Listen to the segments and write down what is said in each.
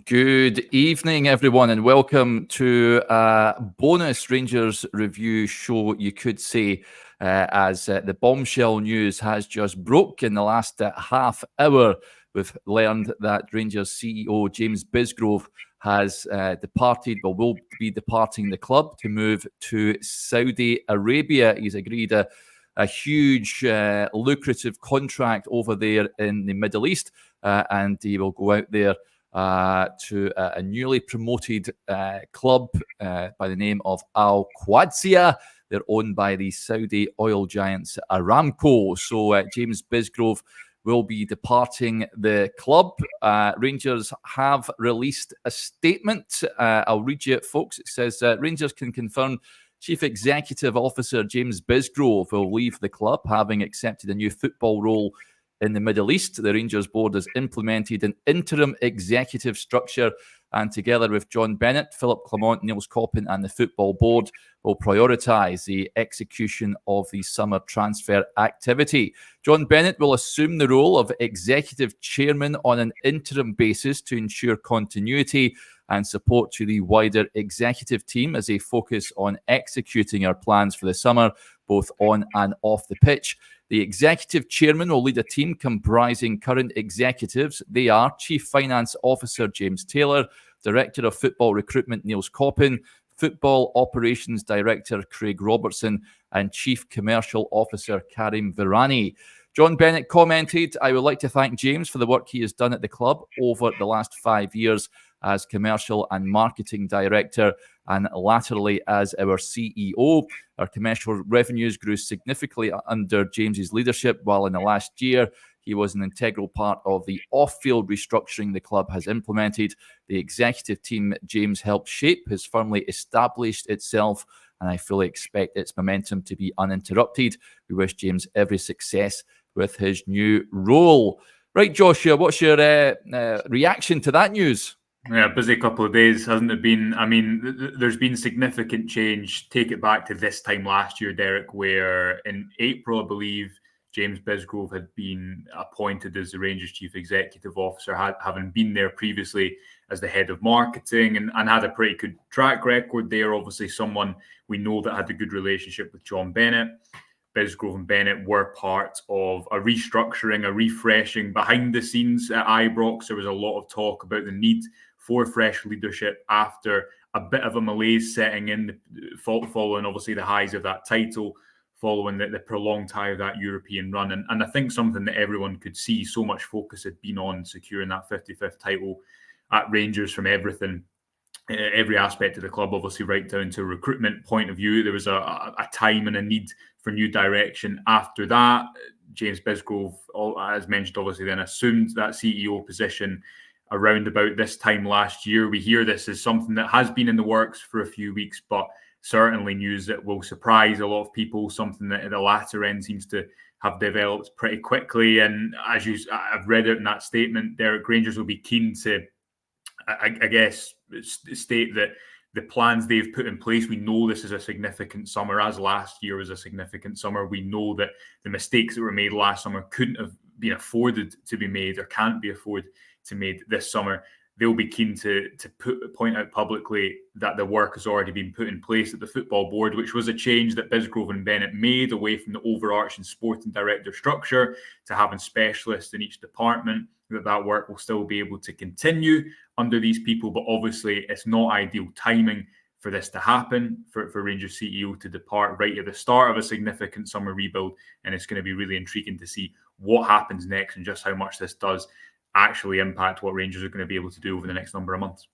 Good evening, everyone, and welcome to a bonus Rangers review show, you could say, as the bombshell news has just broke in the last half hour. We've learned that Rangers CEO James Bisgrove has departed, or will be departing the club to move to Saudi Arabia. He's agreed a huge, lucrative contract over there in the Middle East, and he will go out there to a newly promoted club by the name of Al Qadsiya. They're owned by the Saudi oil giants Aramco. So James Bisgrove will be departing the club. Rangers have released a statement. I'll read you it, folks. It says, Rangers can confirm Chief Executive Officer James Bisgrove will leave the club, having accepted a new football role in the Middle East. The Rangers board has implemented an interim executive structure, and together with John Bennett, Philip Clement, Niels Coppin and the football board will prioritise the execution of the summer transfer activity. John Bennett will assume the role of executive chairman on an interim basis to ensure continuity and support to the wider executive team as they focus on executing our plans for the summer, both on and off the pitch. The executive chairman will lead a team comprising current executives. They are Chief Finance Officer James Taylor, Director of Football Recruitment Niels Coppin, Football Operations Director Craig Robertson, and Chief Commercial Officer Karim Virani. John Bennett commented, I would like to thank James for the work he has done at the club over the last 5 years as Commercial and Marketing Director and latterly as our CEO. Our commercial revenues grew significantly under James's leadership, while in the last year he was an integral part of the off-field restructuring the club has implemented. The executive team James helped shape has firmly established itself, and I fully expect its momentum to be uninterrupted. We wish James every success with his new role. Right, Joshua, what's your reaction to that news? Yeah, busy couple of days, hasn't it been? I mean, there's been significant change. Take it back to this time last year, Derek, where in April, I believe, James Bisgrove had been appointed as the Rangers Chief Executive Officer, having been there previously as the head of marketing and had a pretty good track record there. Obviously, someone we know that had a good relationship with John Bennett. Bisgrove and Bennett were part of a restructuring, a refreshing behind the scenes at Ibrox. There was a lot of talk about the need for fresh leadership after a bit of a malaise setting in, following obviously the highs of that title, following the prolonged high of that European run. And I think something that everyone could see, so much focus had been on securing that 55th title at Rangers from everything, every aspect of the club, obviously right down to a recruitment point of view. There was a time and a need for new direction after that. James Bisgrove, as mentioned, obviously then assumed that CEO position around about this time last year. We hear this as something that has been in the works for a few weeks, but certainly news that will surprise a lot of people, something that at the latter end seems to have developed pretty quickly. And as I've read it in that statement, Derek, Rangers will be keen to, I guess, state that the plans they've put in place, we know this is a significant summer, as last year was a significant summer. We know that the mistakes that were made last summer couldn't have been afforded to be made, or can't be afforded to made this summer. They'll be keen to point out publicly that the work has already been put in place at the football board, which was a change that Bisgrove and Bennett made away from the overarching sporting director structure to having specialists in each department. That work will still be able to continue under these people, but obviously it's not ideal timing for this to happen, for Rangers CEO to depart right at the start of a significant summer rebuild. And it's going to be really intriguing to see what happens next and just how much this does actually impact what Rangers are going to be able to do over the next number of months.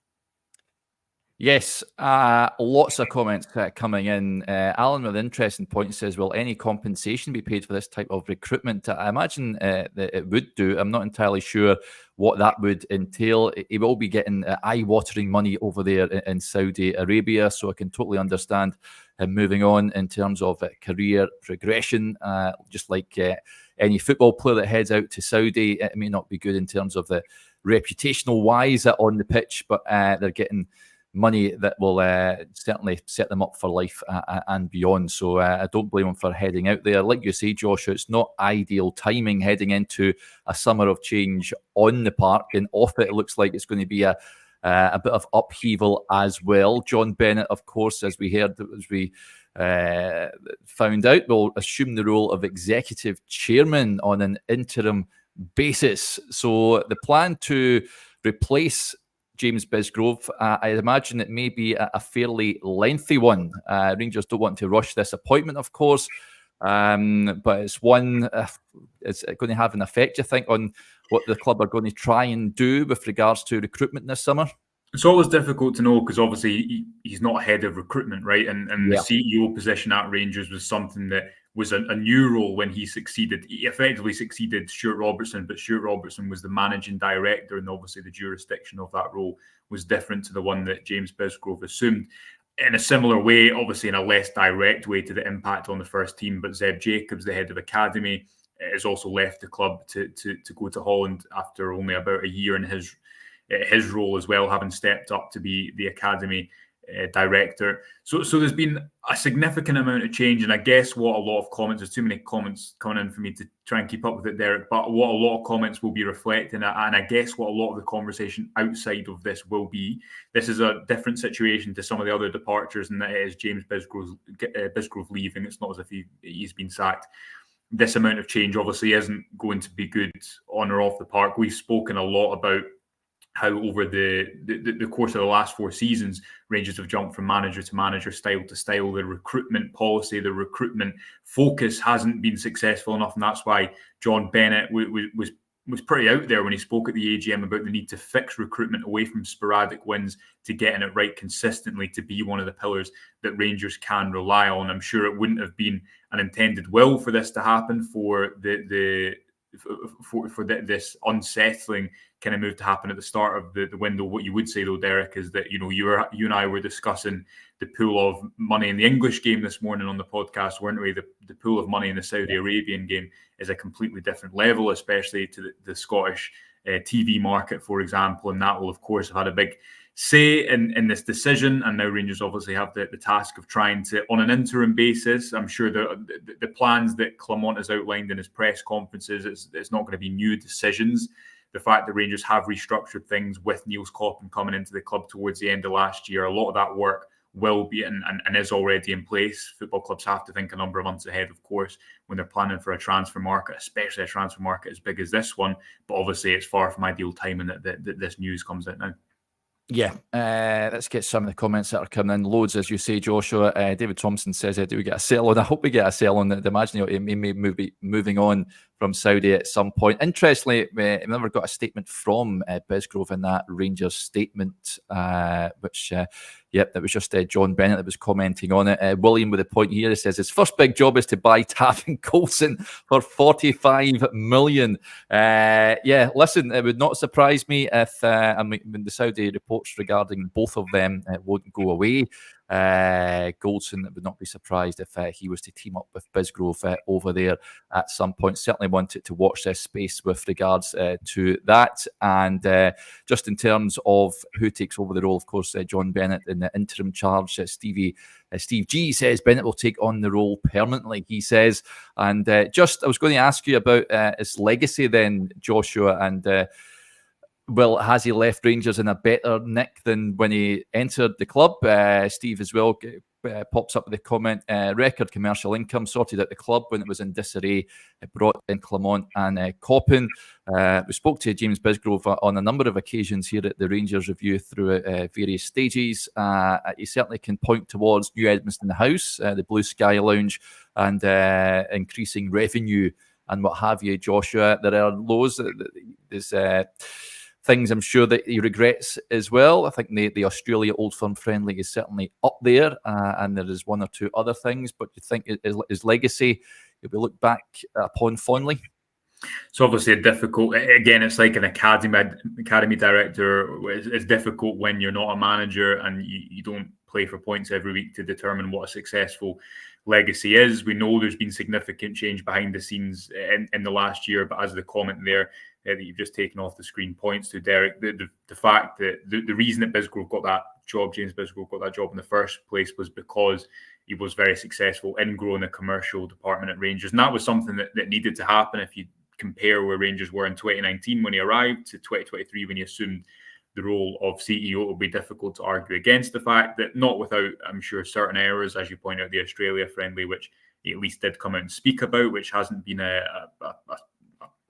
Yes, lots of comments coming in. Alan with an interesting point says, will any compensation be paid for this type of recruitment? I imagine that it would do. I'm not entirely sure what that would entail. He will be getting eye-watering money over there in Saudi Arabia, so I can totally understand him moving on in terms of career progression. Just like any football player that heads out to Saudi, it may not be good in terms of the reputational wise on the pitch, but they're getting money that will certainly set them up for life and beyond. So I don't blame them for heading out there. Like you say, Joshua, it's not ideal timing heading into a summer of change on the park, and off it looks like it's going to be a a bit of upheaval as well. John Bennett, of course, as we heard, as we found out, will assume the role of executive chairman on an interim basis. So the plan to replace James Bisgrove, I imagine it may be a fairly lengthy one. Rangers don't want to rush this appointment, of course, but it's one, it's going to have an effect, you think, on what the club are going to try and do with regards to recruitment this summer? It's always difficult to know because obviously he's not head of recruitment, right? And the CEO position at Rangers was something that was a new role when he succeeded. He effectively succeeded Stuart Robertson, but Stuart Robertson was the managing director, and obviously the jurisdiction of that role was different to the one that James Bisgrove assumed. In a similar way, obviously in a less direct way to the impact on the first team, but Zeb Jacobs, the head of academy, has also left the club to go to Holland after only about a year in his role as well, having stepped up to be the academy director. So there's been a significant amount of change, and I guess what a lot of comments, there's too many comments coming in for me to try and keep up with it, Derek, but what a lot of comments will be reflecting, and I guess what a lot of the conversation outside of this will be, this is a different situation to some of the other departures, and that is James Bisgrove leaving. It's not as if he's been sacked. This amount of change obviously isn't going to be good on or off the park. We've spoken a lot about how over the course of the last 4 seasons, Rangers have jumped from manager to manager, style to style. The recruitment policy, the recruitment focus hasn't been successful enough, and that's why John Bennett was pretty out there when he spoke at the AGM about the need to fix recruitment away from sporadic wins to getting it right consistently, to be one of the pillars that Rangers can rely on. I'm sure it wouldn't have been an intended will for this to happen, for this unsettling kind of move to happen at the start of the window. What you would say though, Derek, is that you and I were discussing the pool of money in the English game this morning on the podcast, weren't we? The pool of money in the Saudi Arabian game is a completely different level, especially to the Scottish TV market, for example, and that will of course have had a big say in this decision. And now Rangers obviously have the task of trying to, on an interim basis, I'm sure the plans that Clement has outlined in his press conferences, it's not going to be new decisions. The fact that Rangers have restructured things with Niels Koppen coming into the club towards the end of last year, a lot of that work will be and is already in place. Football clubs have to think a number of months ahead, of course, when they're planning for a transfer market, especially a transfer market as big as this one. But obviously it's far from ideal timing that this news comes out now. Yeah, let's get some of the comments that are coming in. Loads, as you say, Joshua. David Thompson says, do we get a sell on? I hope we get a sell on. I'd imagine he may be moving on from Saudi at some point. Interestingly, we never got a statement from Bisgrove in that Rangers statement, which, that was just John Bennett that was commenting on it. William with a point here, he says his first big job is to buy Tav and Coulson for 45 million. Listen, it would not surprise me if when the Saudi reports regarding both of them won't go away. Goldson would not be surprised if he was to team up with Bisgrove over there at some point. Certainly wanted to watch this space with regards to that. And just in terms of who takes over the role, of course, John Bennett in the interim charge. Steve G says Bennett will take on the role permanently, he says. And I was going to ask you about his legacy then, Joshua, and well, has he left Rangers in a better nick than when he entered the club? Steve as well pops up with a comment. Record commercial income, sorted out the club when it was in disarray. It brought in Clement and Koppen. We spoke to James Bisgrove on a number of occasions here at the Rangers Review through various stages. He certainly can point towards New Edmiston House, the Blue Sky Lounge, and increasing revenue and what have you, Joshua. There are lows. There's things I'm sure that he regrets as well. I think the Australia Old Firm Friendly is certainly up there, and there is one or two other things. But you think his legacy, he'll be looked back upon fondly? It's obviously a difficult. Again, it's like an academy director. It's difficult when you're not a manager and you don't play for points every week to determine what a successful legacy is. We know there's been significant change behind the scenes in the last year, but as the comment there that you've just taken off the screen points to, Derek, the fact that the reason that Bisgrove got that job, James Bisgrove got that job in the first place, was because he was very successful in growing the commercial department at Rangers. And that was something that needed to happen. If you compare where Rangers were in 2019 when he arrived to 2023 when he assumed the role of CEO, it will be difficult to argue against the fact that, not without, I'm sure, certain errors, as you point out, the Australia friendly, which he at least did come out and speak about, which hasn't been a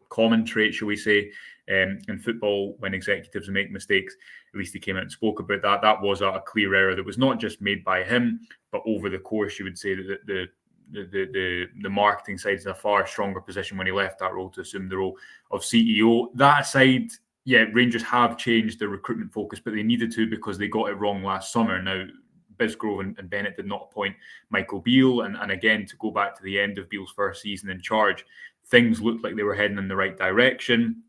common trait, shall we say, in football when executives make mistakes. At least he came out and spoke about that. That was a clear error that was not just made by him, but over the course, you would say that the marketing side is in a far stronger position when he left that role to assume the role of CEO. That aside, yeah, Rangers have changed their recruitment focus, but they needed to because they got it wrong last summer. Now, Bisgrove and Bennett did not appoint Michael Beale, and again, to go back to the end of Beale's first season in charge, things looked like they were heading in the right direction.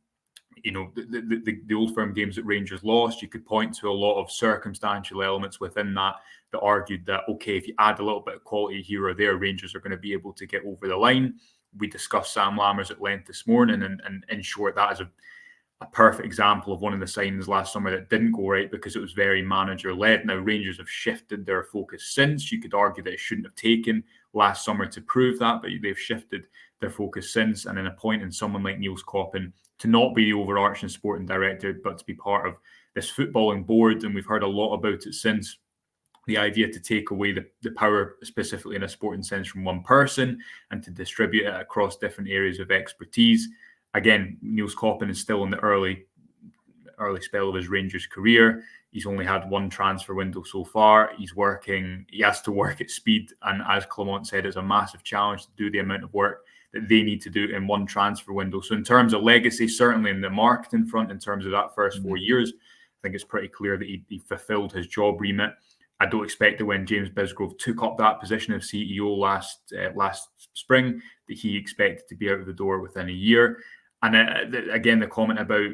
You know, the Old Firm games that Rangers lost, you could point to a lot of circumstantial elements within that argued that, okay, if you add a little bit of quality here or there, Rangers are going to be able to get over the line. We discussed Sam Lammers at length this morning, and in short, that is a perfect example of one of the signs last summer that didn't go right because it was very manager-led. Now, Rangers have shifted their focus since. You could argue that it shouldn't have taken last summer to prove that, but they've shifted their focus since, and in appointing someone like Niels Coppin to not be the overarching sporting director, but to be part of this footballing board, and we've heard a lot about it since. The idea to take away the power, specifically in a sporting sense, from one person and to distribute it across different areas of expertise. Again, Niels Coppin is still in the early spell of his Rangers career. He's only had one transfer window so far. He has to work at speed. And as Clement said, it's a massive challenge to do the amount of work that they need to do in one transfer window. So in terms of legacy, certainly in the marketing front, in terms of that first 4 years, I think it's pretty clear that he fulfilled his job remit. I don't expect that when James Bisgrove took up that position of CEO last spring, that he expected to be out of the door within a year. And again, the comment about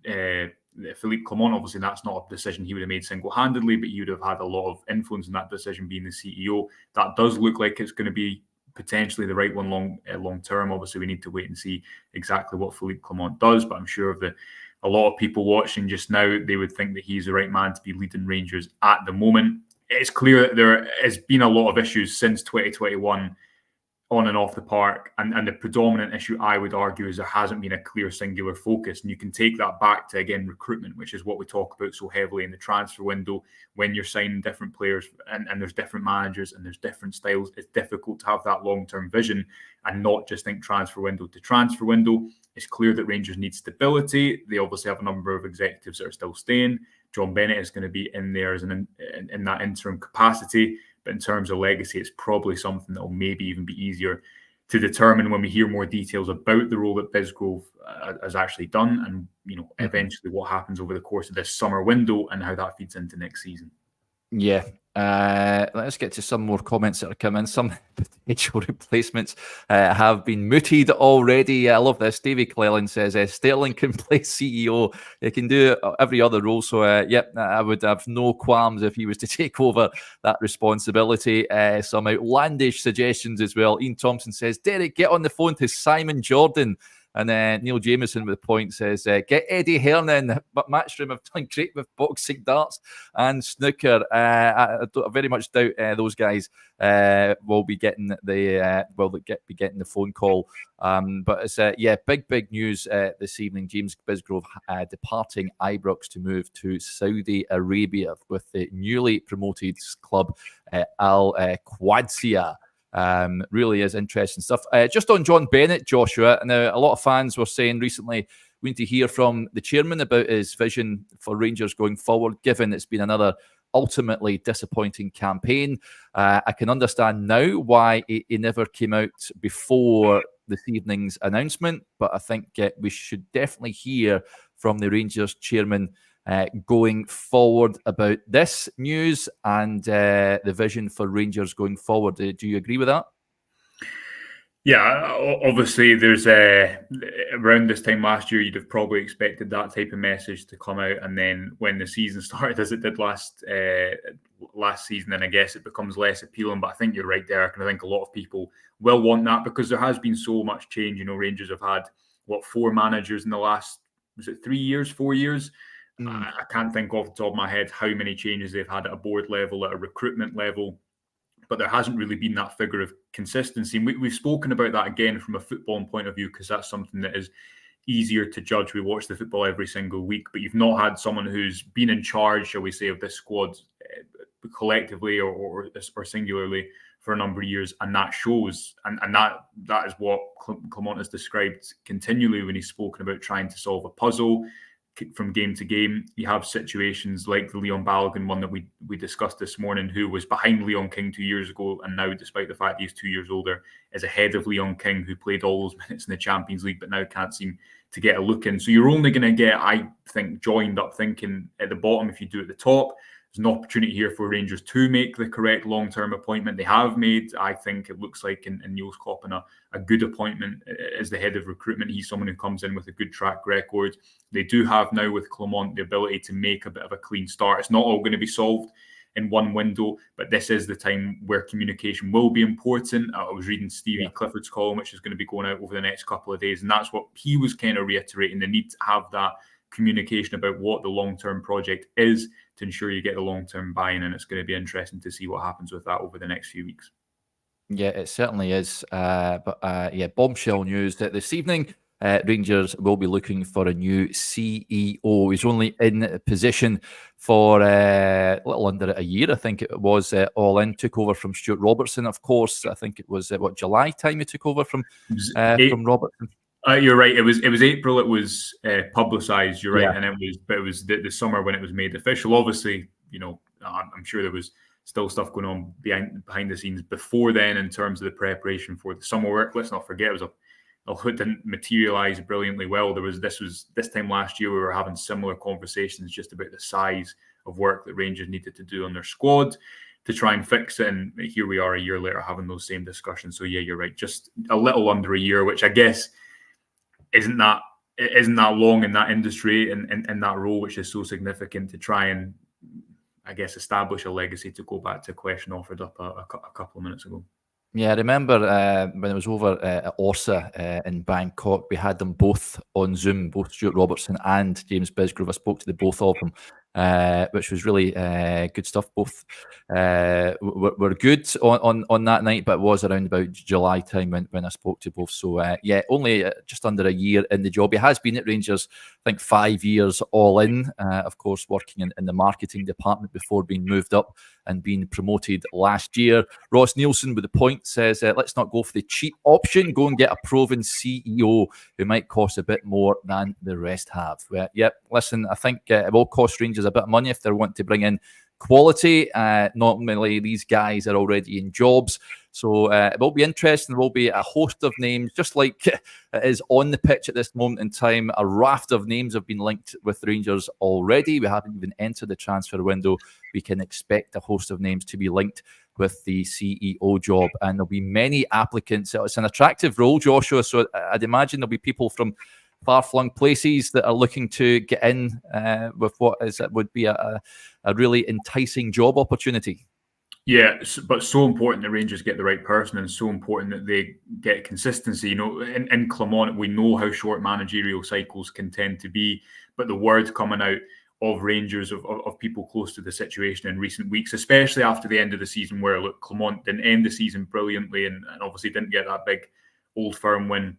Philippe Clement, obviously that's not a decision he would have made single-handedly, but he would have had a lot of influence in that decision being the CEO. That does look like it's going to be potentially the right one long term. Obviously, we need to wait and see exactly what Philippe Clement does, but I'm sure a lot of people watching just now, they would think that he's the right man to be leading Rangers at the moment. It's clear that there has been a lot of issues since 2021 on and off the park. And the predominant issue, I would argue, is there hasn't been a clear singular focus. And you can take that back to, again, recruitment, which is what we talk about so heavily in the transfer window. When you're signing different players and there's different managers and there's different styles, it's difficult to have that long-term vision and not just think transfer window to transfer window. It's clear that Rangers need stability. They obviously have a number of executives that are still staying. John Bennett is going to be in there as in that interim capacity. But in terms of legacy, it's probably something that will maybe even be easier to determine when we hear more details about the role that Bisgrove has actually done, and eventually what happens over the course of this summer window and how that feeds into next season. Yeah. Let's get to some more comments that are coming. Some potential replacements have been mooted already. I love this. Davy Cleland says Sterling can play CEO. He can do every other role. So, I would have no qualms if he was to take over that responsibility. Some outlandish suggestions as well. Ian Thompson says, Derek, get on the phone to Simon Jordan. And Neil Jameson with the point says, get Eddie Hearn in. But Matchroom have done great with boxing, darts and snooker. I very much doubt those guys will be getting the phone call. But it's big news this evening. James Bisgrove departing Ibrox to move to Saudi Arabia with the newly promoted club Al Qadsiya. Really is interesting stuff. Just on John Bennett, Joshua. Now, a lot of fans were saying recently we need to hear from the chairman about his vision for Rangers going forward, given it's been another ultimately disappointing campaign. I can understand now why he never came out before this evening's announcement, but I think we should definitely hear from the Rangers chairman going forward about this news and the vision for Rangers going forward. Do you agree with that? Yeah, obviously there's around this time last year, you'd have probably expected that type of message to come out. And then when the season started, as it did last season, then I guess it becomes less appealing. But I think you're right, Derek. And I think a lot of people will want that because there has been so much change. Rangers have had, 4 managers in the last, 4 years? I can't think off the top of my head how many changes they've had at a board level, at a recruitment level, but there hasn't really been that figure of consistency. And we've spoken about that again from a footballing point of view, because that's something that is easier to judge. We watch the football every single week, but you've not had someone who's been in charge, shall we say, of this squad collectively or singularly for a number of years, and that shows. And that is what Clement has described continually when he's spoken about trying to solve a puzzle from game to game. You have situations like the Leon Balogun one that we discussed this morning, who was behind Leon King 2 years ago, and now, despite the fact he's 2 years older, is ahead of Leon King, who played all those minutes in the Champions League but now can't seem to get a look in. So you're only going to get, I think, joined up thinking at the bottom if you do at the top. There's an opportunity here for Rangers to make the correct long-term appointment. They have made, I think it looks like, in Niels Koppen, a good appointment as the head of recruitment. He's someone who comes in with a good track record. They do have now with Clement the ability to make a bit of a clean start. It's not all going to be solved in one window, but this is the time where communication will be important. I was reading Stevie Clifford's column, which is going to be going out over the next couple of days, and that's what he was kind of reiterating, the need to have that communication about what the long-term project is to ensure you get the long-term buy-in, and it's going to be interesting to see what happens with that over the next few weeks. Yeah, it certainly is. But bombshell news that this evening, Rangers will be looking for a new CEO. He's only in position for a little under a year, I think it was, all in. Took over from Stuart Robertson, of course. I think it was, July time he took over from Robertson. You're right. It was April. It was publicised. You're right, and it was the summer when it was made official. Obviously, I'm sure there was still stuff going on behind the scenes before then in terms of the preparation for the summer work. Let's not forget, it didn't materialise brilliantly well. This time last year we were having similar conversations just about the size of work that Rangers needed to do on their squad to try and fix it. And here we are a year later having those same discussions. So yeah, you're right. Just a little under a year, which I guess isn't that long in that industry and that role, which is so significant, to try and, I guess, establish a legacy, to go back to a question offered up a couple of minutes ago. Yeah, I remember when I was over at Orsa in Bangkok, we had them both on Zoom, both Stuart Robertson and James Bisgrove. I spoke to the both of them, which was really good stuff. Both were good on that night, but it was around about July time when I spoke to both. So, only just under a year in the job. He has been at Rangers, I think, 5 years all in, of course, working in the marketing department before being moved up and being promoted last year. Ross Nielsen with the point says, let's not go for the cheap option. Go and get a proven CEO who might cost a bit more than the rest have. Listen, I think it will cost Rangers a bit of money if they want to bring in quality. Normally, these guys are already in jobs. So it will be interesting. There will be a host of names, just like it is on the pitch at this moment in time. A raft of names have been linked with Rangers already. We haven't even entered the transfer window. We can expect a host of names to be linked with the CEO job, and there'll be many applicants. It's an attractive role, Joshua, so I'd imagine there'll be people from far-flung places that are looking to get in with what would be a really enticing job opportunity. Yeah, but so important that Rangers get the right person, and so important that they get consistency. In Clement, we know how short managerial cycles can tend to be, but the word coming out of Rangers, of people close to the situation in recent weeks, especially after the end of the season, where, look, Clement didn't end the season brilliantly and obviously didn't get that big Old Firm win.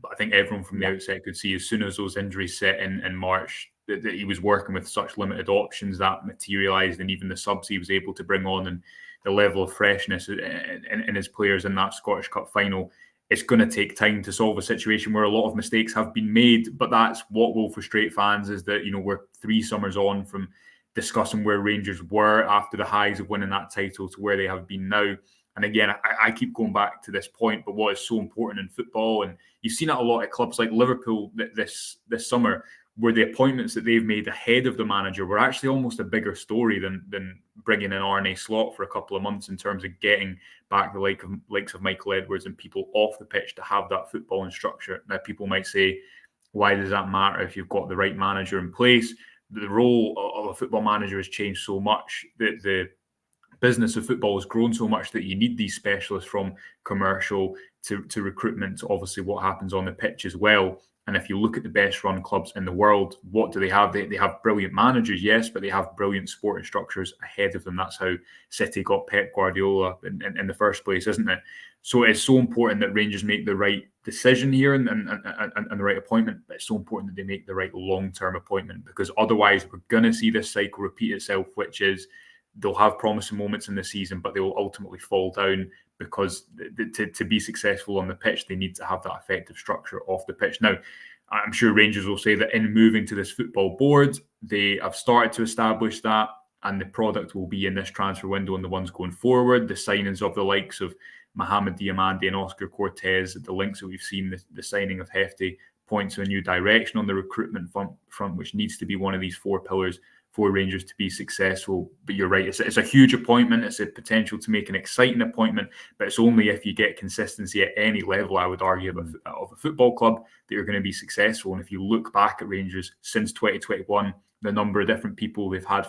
But I think everyone from the outset could see, as soon as those injuries set in March, that he was working with such limited options that materialised, and even the subs he was able to bring on and the level of freshness in his players in that Scottish Cup final. It's going to take time to solve a situation where a lot of mistakes have been made, but that's what will frustrate fans, is that, we're 3 summers on from discussing where Rangers were after the highs of winning that title to where they have been now. And again, I keep going back to this point, but what is so important in football, and you've seen it a lot at clubs like Liverpool this summer, where the appointments that they've made ahead of the manager were actually almost a bigger story than bringing in Arne Slot for a couple of months, in terms of getting back the likes of Michael Edwards and people off the pitch to have that football and structure. Now, people might say, why does that matter if you've got the right manager in place? The role of a football manager has changed so much, that the business of football has grown so much, that you need these specialists, from commercial to recruitment to obviously what happens on the pitch as well. And if you look at the best run clubs in the world, what do they have? They have brilliant managers, yes, but they have brilliant sporting structures ahead of them. That's how City got Pep Guardiola in the first place, isn't it? So it's so important that Rangers make the right decision here and the right appointment, but it's so important that they make the right long-term appointment, because otherwise we're going to see this cycle repeat itself, which is they'll have promising moments in the season, but they will ultimately fall down because to be successful on the pitch, they need to have that effective structure off the pitch. Now, I'm sure Rangers will say that in moving to this football board, they have started to establish that, and the product will be in this transfer window and the ones going forward. The signings of the likes of Mohamed Diamande and Oscar Cortez, the links that we've seen, the signing of Hefty points to a new direction on the recruitment front, which needs to be one of these 4 pillars for Rangers to be successful. But you're right, it's a huge appointment. It's a potential to make an exciting appointment, but it's only if you get consistency at any level, I would argue, of a football club, that you're going to be successful. And if you look back at Rangers since 2021, the number of different people they've had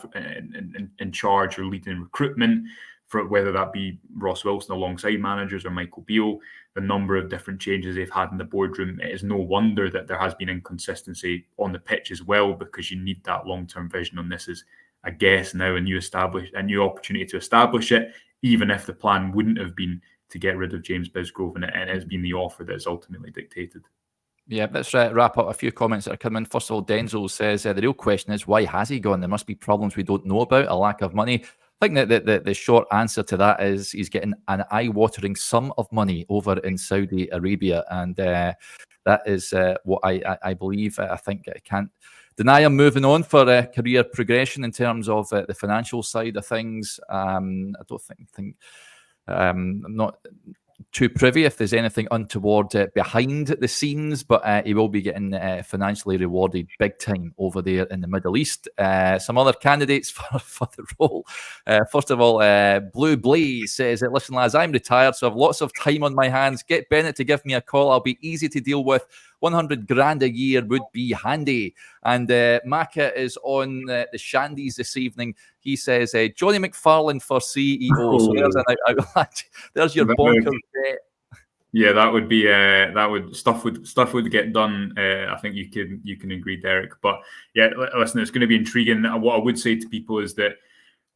in charge or leading recruitment, for whether that be Ross Wilson alongside managers or Michael Beale, the number of different changes they've had in the boardroom, it is no wonder that there has been inconsistency on the pitch as well, because you need that long-term vision on this. Is, I guess, now a new opportunity to establish it, even if the plan wouldn't have been to get rid of James Bisgrove, and it has been the offer that is ultimately dictated. Yeah, let's wrap up a few comments that are coming in. First of all, Denzel says, the real question is, why has he gone? There must be problems we don't know about, a lack of money. I think that the short answer to that is he's getting an eye-watering sum of money over in Saudi Arabia, and that is what I believe. I think I can't deny him moving on for career progression in terms of the financial side of things. I don't think I'm not too privy if there's anything untoward behind the scenes, but he will be getting financially rewarded big time over there in the Middle East. Some other candidates for the role. First of all, Blue Blaze says, listen lads, I'm retired, so I've lots of time on my hands. Get Bennett to give me a call. I'll be easy to deal with. 100 grand a year would be handy. And Maka is on the Shandies this evening. He says, Johnny McFarlane for CEO. Oh. So there's your bonkers bet. Yeah, that would be stuff would get done. I think you can agree, Derek. But yeah, listen, it's going to be intriguing. What I would say to people is that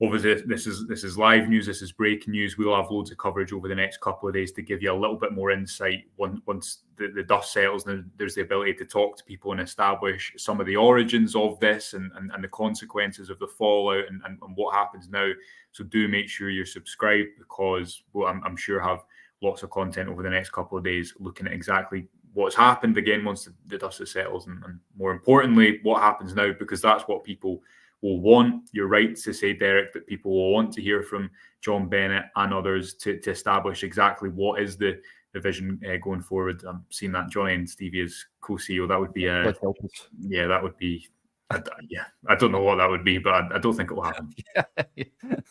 obviously this is live news. This is breaking news. We'll have loads of coverage over the next couple of days to give you a little bit more insight. Once the dust settles, then there's the ability to talk to people and establish some of the origins of this and the consequences of the fallout and what happens now. So do make sure you're subscribed, because I'm sure have lots of content over the next couple of days looking at exactly what's happened again once the dust settles, and more importantly, what happens now, because that's what people will want. You're right to say, Derek, that people will want to hear from John Bennett and others to establish exactly what is the vision going forward. I'm seeing that Johnny and Stevie as co-CEO. That would be that would be. I don't know what that would be, but I don't think it will happen.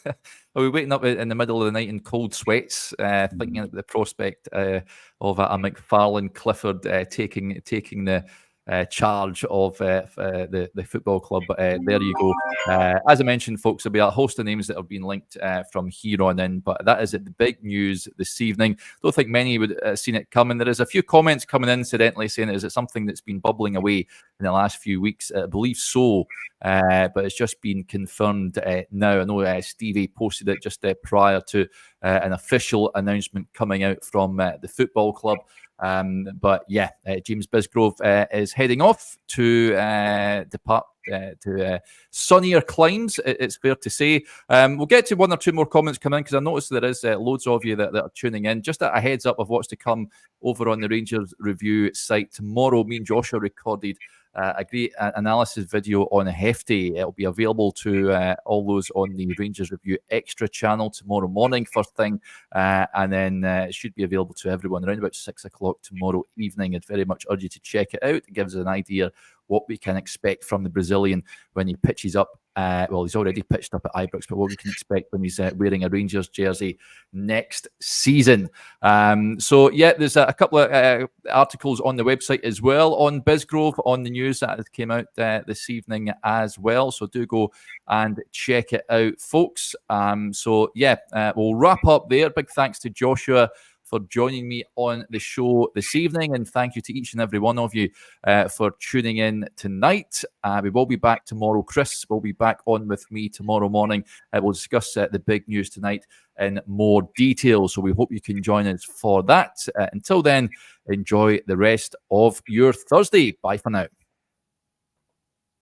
Are we waking up in the middle of the night in cold sweats, thinking about the prospect of a McFarlane Clifford taking the charge of the football club? But there you go. As I mentioned, folks, there'll be a host of names that have been linked from here on in, but that is the big news this evening. Don't think many would have seen it coming. There is a few comments coming in, incidentally, saying, is it something that's been bubbling away in the last few weeks? I believe so, but it's just been confirmed now. I know Stevie posted it just prior to an official announcement coming out from the football club. But yeah, James Bisgrove is heading off to depart to sunnier climes, it's fair to say. We'll get to one or two more comments coming in, because I noticed there is loads of you that are tuning in. Just a heads up of what's to come over on the Rangers Review site tomorrow. Me and Joshua recorded a great analysis video on Hefty. It'll be available to all those on the Rangers Review Extra channel tomorrow morning, first thing, and then it should be available to everyone around about 6 o'clock tomorrow evening. I'd very much urge you to check it out. It gives us an idea what we can expect from the Brazilian when he pitches up. Well, he's already pitched up at Ibrox, but what we can expect when he's wearing a Rangers jersey next season. So, yeah, there's a couple of articles on the website as well on Bisgrove, on the news that came out this evening as well. So do go and check it out, folks. So, yeah, we'll wrap up there. Big thanks to Joshua for joining me on the show this evening. And thank you to each and every one of you for tuning in tonight. We will be back tomorrow. Chris will be back on with me tomorrow morning. We'll discuss the big news tonight in more detail. So we hope you can join us for that. Until then, enjoy the rest of your Thursday. Bye for now.